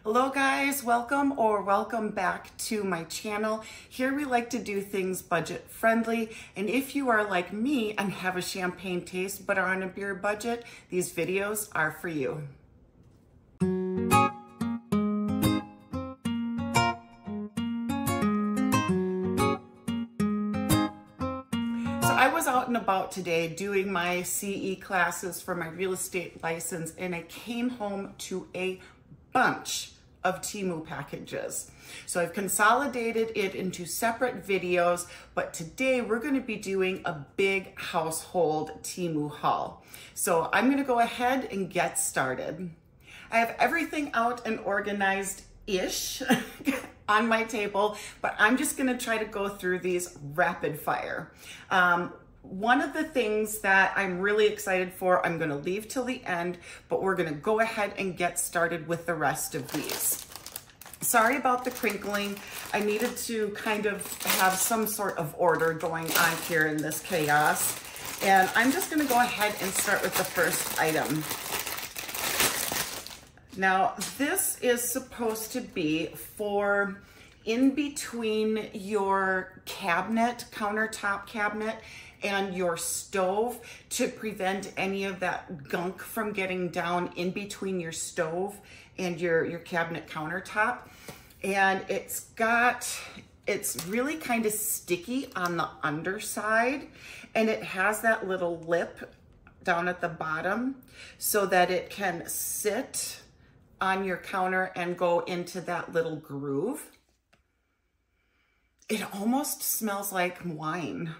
Hello guys, welcome back to my channel. Here we like to do things budget friendly, and if you are like me and have a champagne taste but are on a beer budget, these videos are for you. I was out and about today doing my CE classes for my real estate license, and I came home to a bunch of Temu packages. So I've consolidated it into separate videos, but today we're going to be doing a big household Temu haul. So I'm going to go ahead and get started. I have everything out and organized-ish on my table, but I'm just going to try to go through these rapid fire. One of the things that I'm really excited for, I'm going to leave till the end, but we're going to go ahead and get started with the rest of these. Sorry about the crinkling. I needed to kind of have some sort of order going on here in this chaos. And I'm just going to go ahead and start with the first item. Now, this is supposed to be for in between your cabinet, countertop cabinet, and your stove to prevent any of that gunk from getting down in between your stove and your cabinet countertop. And it's really kind of sticky on the underside, and it has that little lip down at the bottom so that it can sit on your counter and go into that little groove. It almost smells like wine.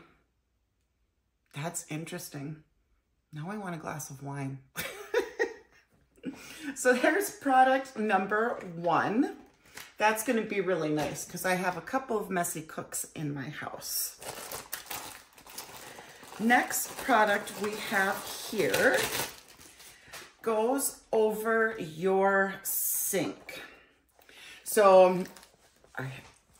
That's interesting. Now I want a glass of wine. So there's product number one. That's going to be really nice because I have a couple of messy cooks in my house. Next product we have here goes over your sink. So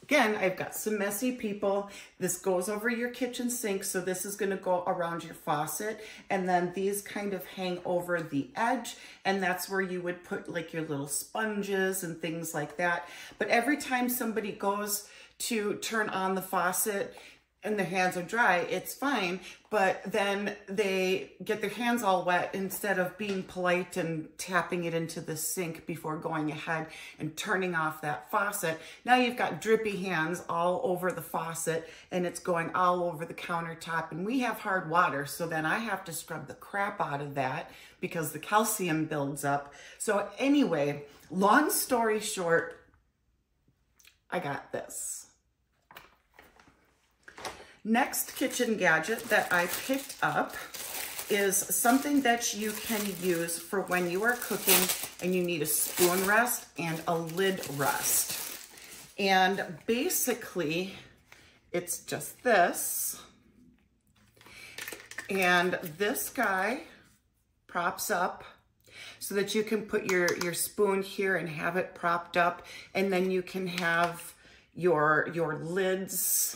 again, I've got some messy people. This goes over your kitchen sink, so this is going to go around your faucet, and then these kind of hang over the edge, and that's where you would put like your little sponges and things like that. But every time somebody goes to turn on the faucet and their hands are dry, it's fine, but then they get their hands all wet instead of being polite and tapping it into the sink before going ahead and turning off that faucet. Now you've got drippy hands all over the faucet, and it's going all over the countertop, and we have hard water, so then I have to scrub the crap out of that because the calcium builds up. So anyway, long story short, I got this. Next kitchen gadget that I picked up is something that you can use for when you are cooking and you need a spoon rest and a lid rest. And basically, it's just this. And this guy props up so that you can put your spoon here and have it propped up. And then you can have your lids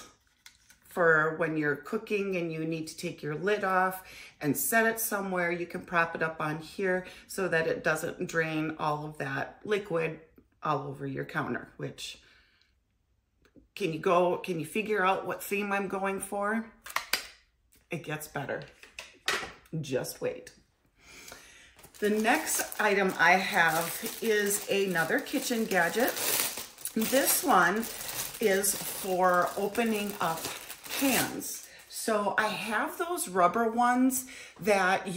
for when you're cooking and you need to take your lid off and set it somewhere. You can prop it up on here so that it doesn't drain all of that liquid all over your counter, which, can you figure out what theme I'm going for? It gets better. Just wait. The next item I have is another kitchen gadget. This one is for opening up cans. So I have those rubber ones that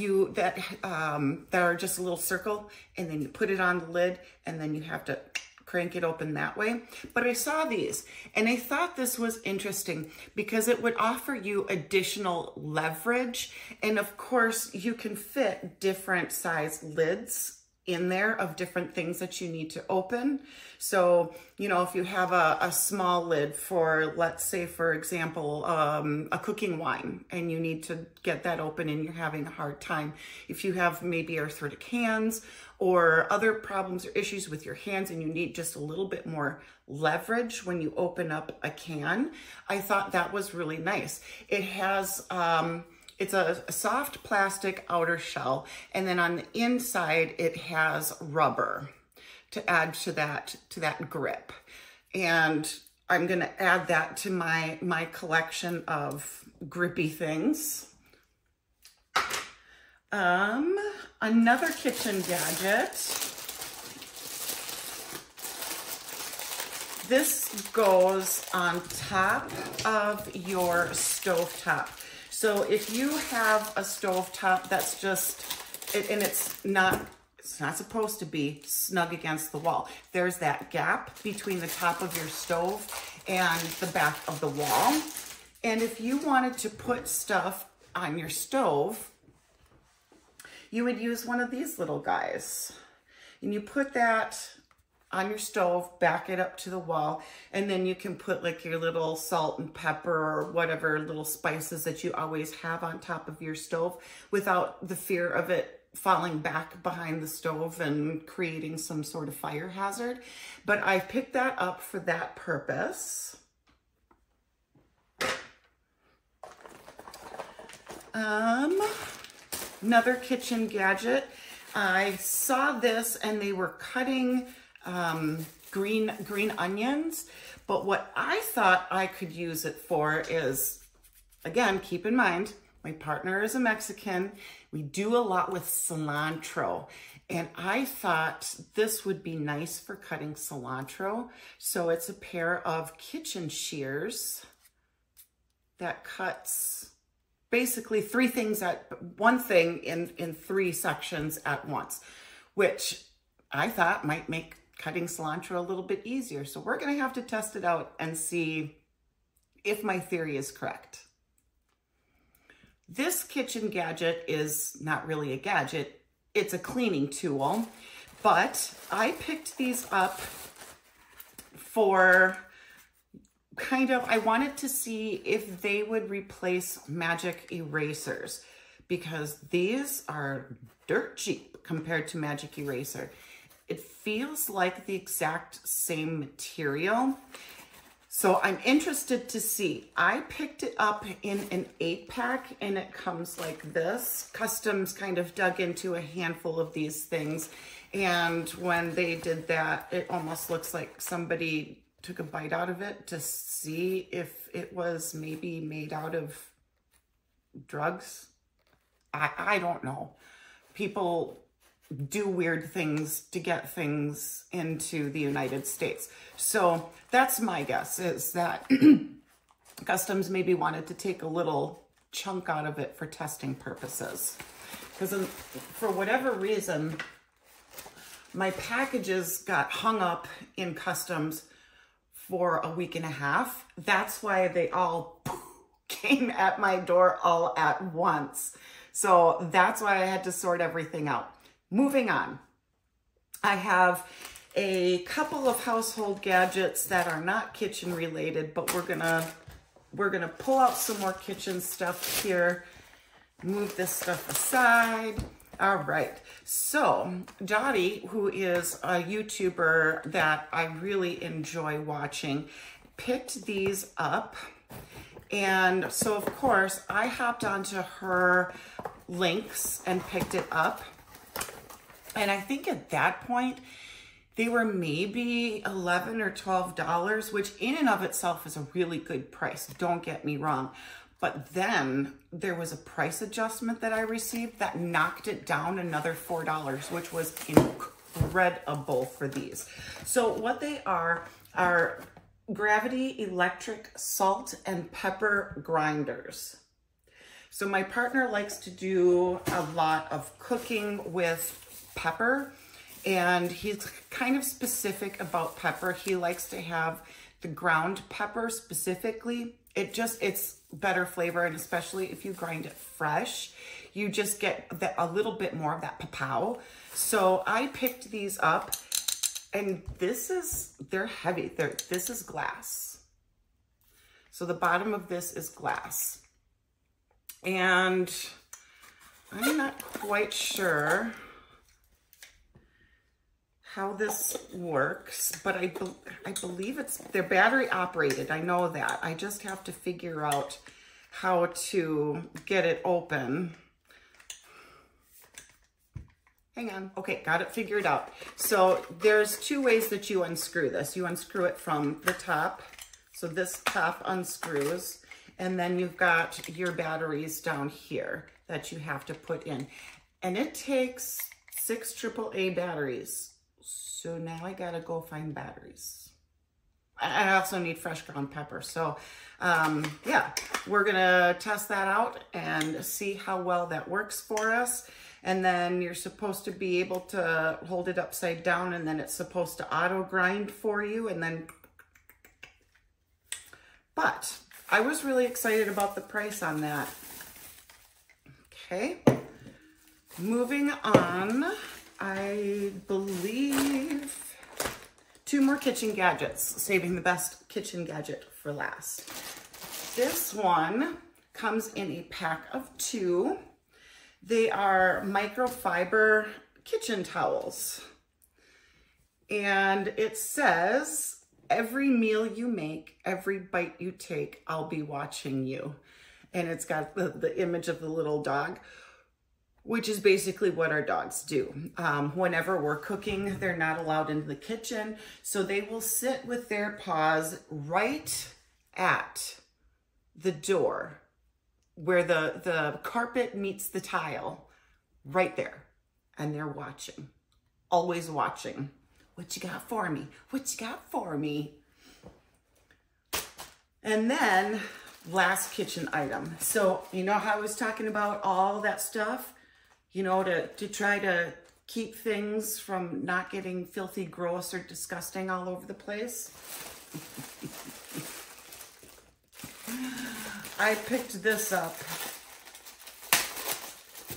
are just a little circle, and then you put it on the lid, and then you have to crank it open that way. But I saw these, and I thought this was interesting because it would offer you additional leverage, and of course you can fit different size lids in there of different things that you need to open. So, you know, if you have a small lid for, let's say, for example, a cooking wine, and you need to get that open and you're having a hard time. If you have maybe arthritic hands or other problems or issues with your hands and you need just a little bit more leverage when you open up a can, I thought that was really nice. It has, it's a soft plastic outer shell, and then on the inside it has rubber. to add to that grip. And I'm gonna add that to my collection of grippy things. Another kitchen gadget. This goes on top of your stovetop. So if you have a stovetop that's just, and it's not supposed to be snug against the wall. There's that gap between the top of your stove and the back of the wall. And if you wanted to put stuff on your stove, you would use one of these little guys. And you put that on your stove, back it up to the wall, and then you can put like your little salt and pepper or whatever little spices that you always have on top of your stove without the fear of it falling back behind the stove and creating some sort of fire hazard. But I picked that up for that purpose. Another kitchen gadget. I saw this and they were cutting green onions, but what I thought I could use it for is, again, keep in mind, my partner is a Mexican. We do a lot with cilantro, and I thought this would be nice for cutting cilantro. So it's a pair of kitchen shears that cuts basically one thing in 3 sections at once, which I thought might make cutting cilantro a little bit easier. So we're gonna have to test it out and see if my theory is correct. This kitchen gadget is not really a gadget, it's a cleaning tool, but I picked these up for I wanted to see if they would replace magic erasers, because these are dirt cheap compared to magic eraser. It feels like the exact same material. So I'm interested to see. I picked it up in an 8-pack and it comes like this. Customs kind of dug into a handful of these things. And when they did that, it almost looks like somebody took a bite out of it to see if it was maybe made out of drugs. I don't know. People do weird things to get things into the United States. So that's my guess, is that Customs maybe wanted to take a little chunk out of it for testing purposes. Because for whatever reason, my packages got hung up in Customs for a week and a half. That's why they all came at my door all at once. So that's why I had to sort everything out. Moving on, I have a couple of household gadgets that are not kitchen related, but we're gonna pull out some more kitchen stuff here. Move this stuff aside. All right, so Dottie, who is a YouTuber that I really enjoy watching, picked these up. And so of course I hopped onto her links and picked it up. And I think at that point, they were maybe $11 or $12, which in and of itself is a really good price. Don't get me wrong. But then there was a price adjustment that I received that knocked it down another $4, which was incredible for these. So what they are gravity electric salt and pepper grinders. So my partner likes to do a lot of cooking with pepper, and he's kind of specific about pepper. He likes to have the ground pepper specifically. It's better flavor, and especially if you grind it fresh, you just get a little bit more of that pow. So I picked these up, and they're heavy. This is glass. So the bottom of this is glass. And I'm not quite sure how this works, but I believe they're battery operated. I know that. I just have to figure out how to get it open. Hang on. Okay, got it figured out. So there's two ways that you unscrew this. You unscrew it from the top. So this top unscrews, and then you've got your batteries down here that you have to put in. And it takes 6 AAA batteries. So now I gotta go find batteries. I also need fresh ground pepper. So yeah, we're gonna test that out and see how well that works for us. And then you're supposed to be able to hold it upside down, and then it's supposed to auto grind for you. And then, but I was really excited about the price on that. Okay, moving on, I believe 2 more kitchen gadgets, saving the best kitchen gadget for last. This one comes in a pack of 2. They are microfiber kitchen towels. And it says, every meal you make, every bite you take, I'll be watching you. And it's got the image of the little dog, which is basically what our dogs do. Whenever we're cooking, they're not allowed into the kitchen. So they will sit with their paws right at the door where the carpet meets the tile, right there. And they're watching, always watching. What you got for me? What you got for me? And then last kitchen item. So you know how I was talking about all that stuff? You know, to try to keep things from not getting filthy, gross, or disgusting all over the place. I picked this up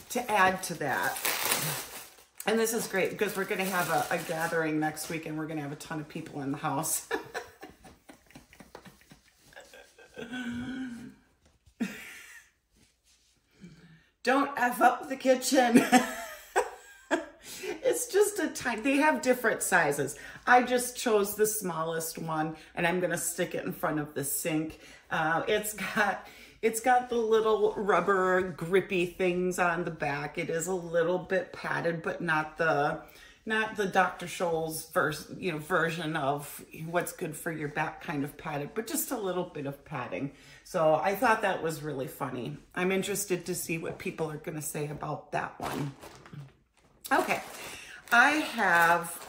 to add to that. And this is great because we're going to have a gathering next week, and we're going to have a ton of people in the house. Don't F up the kitchen. It's just a tiny, they have different sizes. I just chose the smallest one, and I'm gonna stick it in front of the sink. It's got the little rubber grippy things on the back. It is a little bit padded, but not the Dr. Scholl's version of what's good for your back kind of padded, but just a little bit of padding. So I thought that was really funny. I'm interested to see what people are going to say about that one. Okay, I have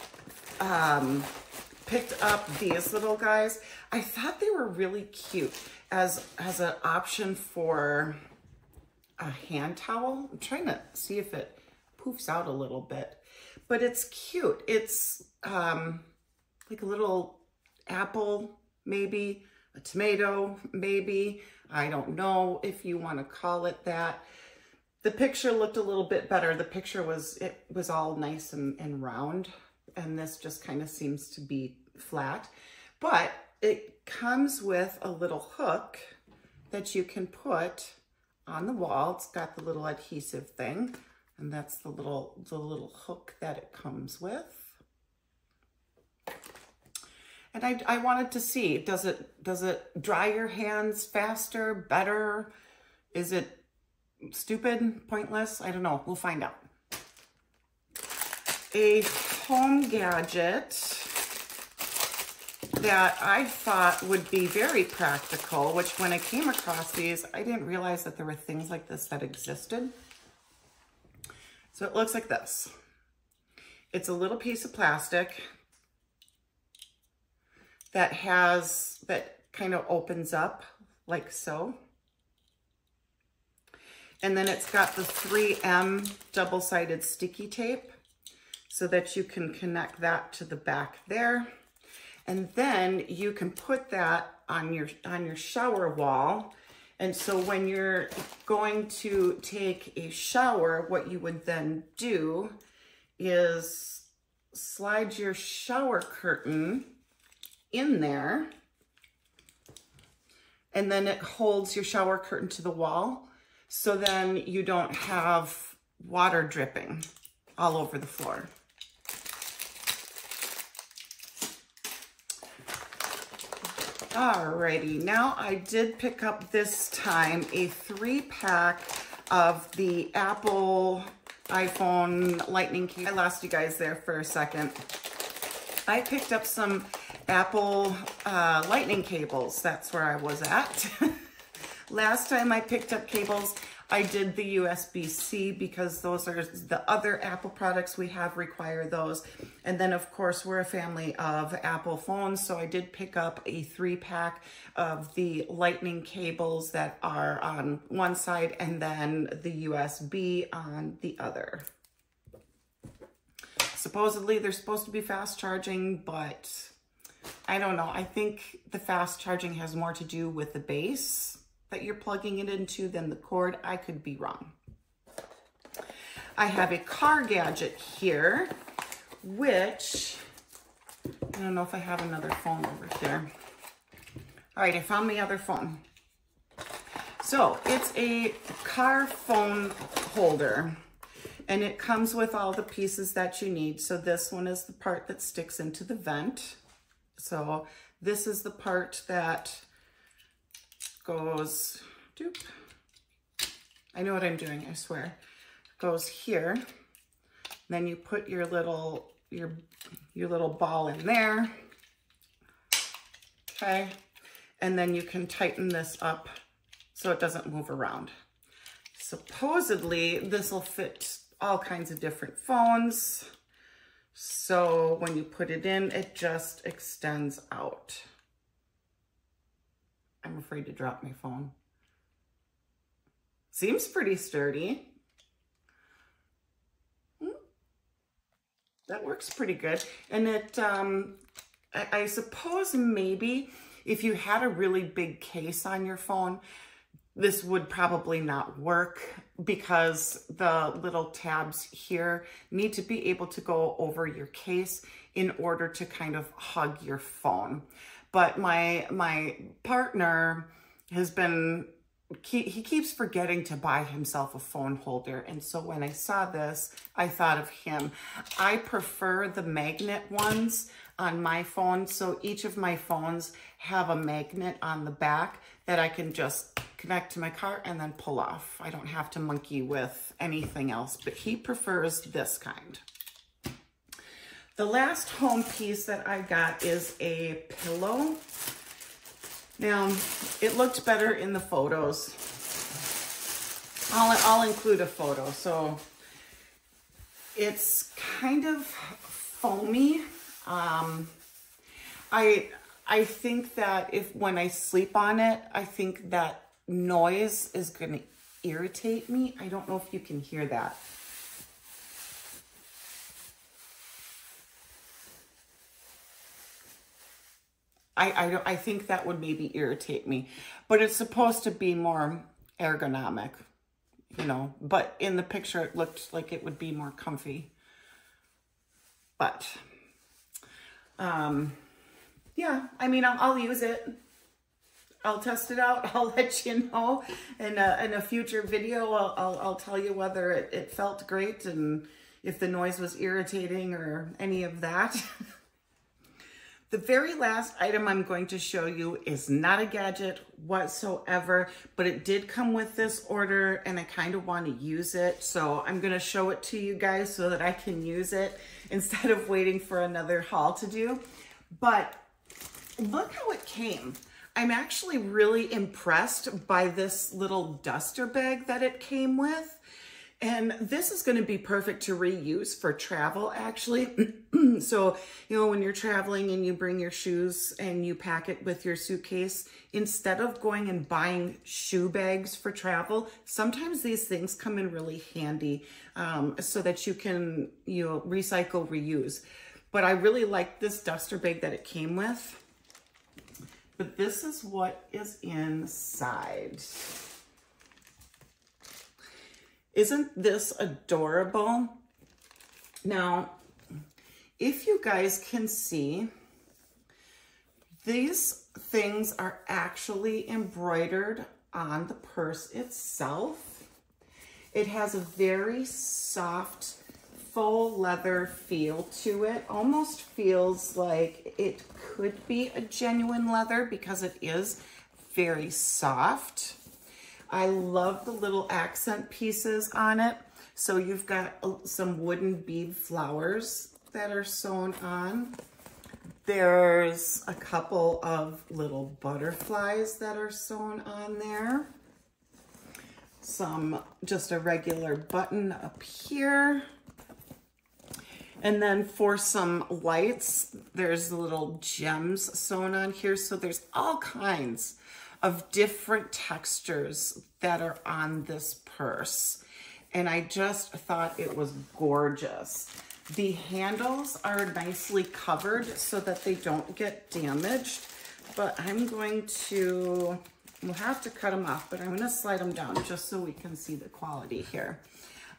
picked up these little guys. I thought they were really cute as an option for a hand towel. I'm trying to see if it poofs out a little bit. But it's cute. It's like a little apple, maybe, a tomato, maybe. I don't know if you want to call it that. The picture looked a little bit better. The picture was all nice and round, and this just kind of seems to be flat. But it comes with a little hook that you can put on the wall. It's got the little adhesive thing. And that's the little hook that it comes with. And I wanted to see, does it dry your hands faster, better? Is it stupid, pointless? I don't know, we'll find out. A home gadget that I thought would be very practical, which when I came across these, I didn't realize that there were things like this that existed. So it looks like this. It's a little piece of plastic that kind of opens up like so. And then it's got the 3M double-sided sticky tape so that you can connect that to the back there. And then you can put that on your shower wall. And so when you're going to take a shower, what you would then do is slide your shower curtain in there, and then it holds your shower curtain to the wall. So then you don't have water dripping all over the floor. Alrighty, now I did pick up this time a 3-pack of the Apple iPhone lightning cable. I lost you guys there for a second. I picked up some Apple lightning cables. That's where I was at. Last time I picked up cables, I did the USB-C because those are the other Apple products we have require those. And then of course we're a family of Apple phones. So I did pick up a 3-pack of the lightning cables that are on one side and then the USB on the other. Supposedly they're supposed to be fast charging, but I don't know. I think the fast charging has more to do with the base that you're plugging it into than the cord. I could be wrong. I have a car gadget here, which I don't know if I have another phone over here. All right, I found my other phone. So it's a car phone holder, and it comes with all the pieces that you need. So this one is the part that sticks into the vent. So this is the part that goes, doop. I know what I'm doing, I swear. Goes here. Then you put your little ball in there. Okay. And then you can tighten this up so it doesn't move around. Supposedly this will fit all kinds of different phones. So when you put it in, it just extends out. I'm afraid to drop my phone. Seems pretty sturdy. That works pretty good. And it, I suppose maybe if you had a really big case on your phone, this would probably not work because the little tabs here need to be able to go over your case in order to kind of hug your phone. But my partner has been, he keeps forgetting to buy himself a phone holder. And so when I saw this, I thought of him. I prefer the magnet ones on my phone. So each of my phones have a magnet on the back that I can just connect to my car and then pull off. I don't have to monkey with anything else, but he prefers this kind. The last home piece that I got is a pillow. Now, it looked better in the photos. I'll include a photo. So it's kind of foamy. I think that when I sleep on it, I think that noise is going to irritate me. I don't know if you can hear that. I think that would maybe irritate me, but it's supposed to be more ergonomic, you know, but in the picture it looked like it would be more comfy. But yeah, I mean, I'll use it. I'll test it out. I'll let you know in a future video. I'll tell you whether it felt great and if the noise was irritating or any of that. The very last item I'm going to show you is not a gadget whatsoever, but it did come with this order and I kind of want to use it. So I'm going to show it to you guys so that I can use it instead of waiting for another haul to do. But look how it came. I'm actually really impressed by this little duster bag that it came with. And this is going to be perfect to reuse for travel, actually. So, you know, when you're traveling and you bring your shoes and you pack it with your suitcase, instead of going and buying shoe bags for travel, sometimes these things come in really handy so that you can, you know, recycle, reuse. But I really like this duster bag that it came with. But this is what is inside. Isn't this adorable? Now, if you guys can see, these things are actually embroidered on the purse itself. It has a very soft faux leather feel to it. Almost feels like it could be a genuine leather because it is very soft. I love the little accent pieces on it. So you've got some wooden bead flowers that are sewn on. There's a couple of little butterflies that are sewn on there. Just a regular button up here. And then for some lights, there's little gems sewn on here. So there's all kinds of different textures that are on this purse. And I just thought it was gorgeous. The handles are nicely covered so that they don't get damaged, but we'll have to cut them off, but I'm gonna slide them down just so we can see the quality here.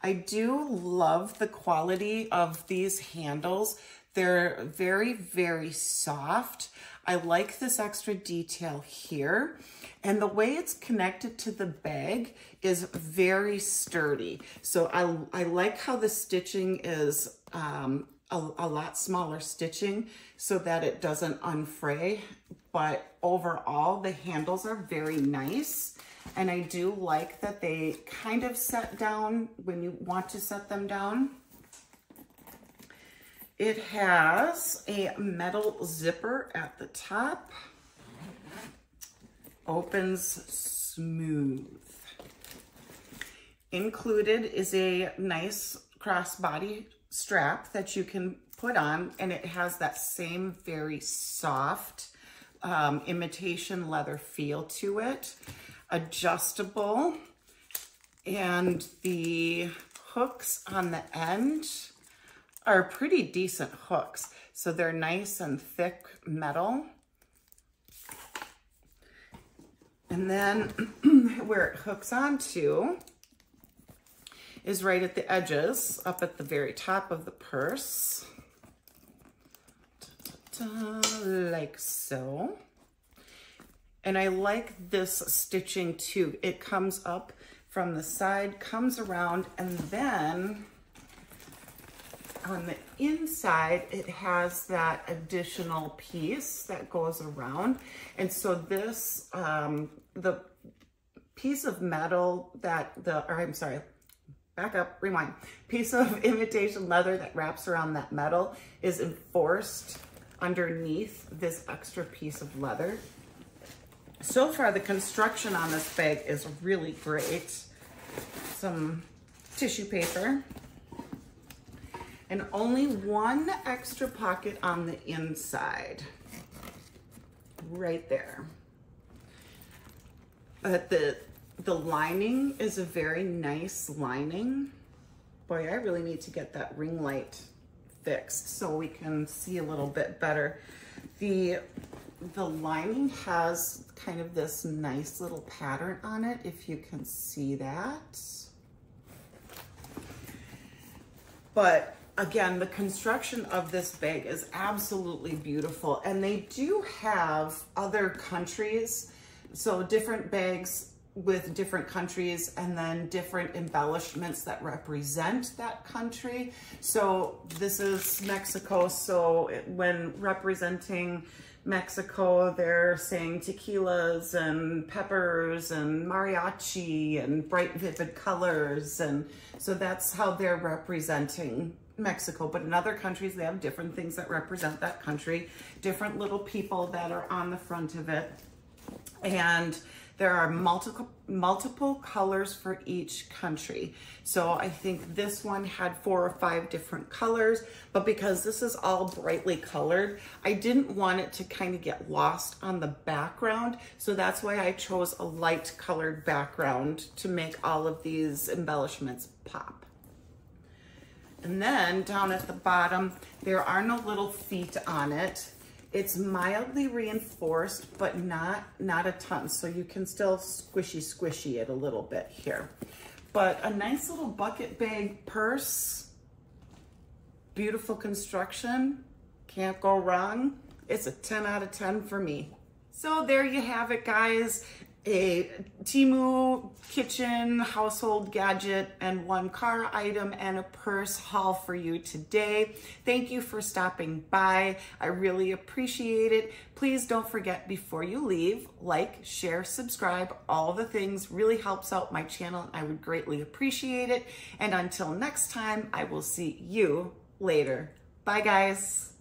I do love the quality of these handles. They're very, very soft. I like this extra detail here. And the way it's connected to the bag is very sturdy. So I like how the stitching is a lot smaller stitching so that it doesn't unfray. But overall, the handles are very nice. And I do like that they kind of set down when you want to set them down. It has a metal zipper at the top. Opens smooth. Included is a nice crossbody strap that you can put on, and it has that same very soft imitation leather feel to it. Adjustable, and the hooks on the end are pretty decent hooks. So they're nice and thick metal. And then where it hooks onto is right at the edges, up at the very top of the purse, like so. And I like this stitching too. It comes up from the side, comes around, and then on the inside, it has that additional piece that goes around. And so this, the piece of metal piece of imitation leather that wraps around that metal is enforced underneath this extra piece of leather. So far, the construction on this bag is really great. Some tissue paper. And only one extra pocket on the inside. Right there. But the lining is a very nice lining. Boy, I really need to get that ring light fixed so we can see a little bit better. The lining has kind of this nice little pattern on it, if you can see that. But again, the construction of this bag is absolutely beautiful. And they do have other countries, so different bags with different countries and then different embellishments that represent that country. So this is Mexico, so when representing Mexico, they're saying tequilas and peppers and mariachi and bright vivid colors, and so that's how they're representing Mexico. But in other countries, they have different things that represent that country, different little people that are on the front of it, and there are multiple colors for each country. So I think this one had 4 or 5 different colors, but because this is all brightly colored, I didn't want it to kind of get lost on the background. So that's why I chose a light colored background to make all of these embellishments pop. And then down at the bottom, there are no little feet on it. It's mildly reinforced, but not a ton. So you can still squishy it a little bit here. But a nice little bucket bag purse. Beautiful construction. Can't go wrong. It's a 10 out of 10 for me. So there you have it, guys. a Temu kitchen household gadget and one car item and a purse haul for you today. Thank you for stopping by. I really appreciate it. Please don't forget before you leave, like, share, subscribe, all the things really helps out my channel. I would greatly appreciate it. And until next time, I will see you later. Bye guys.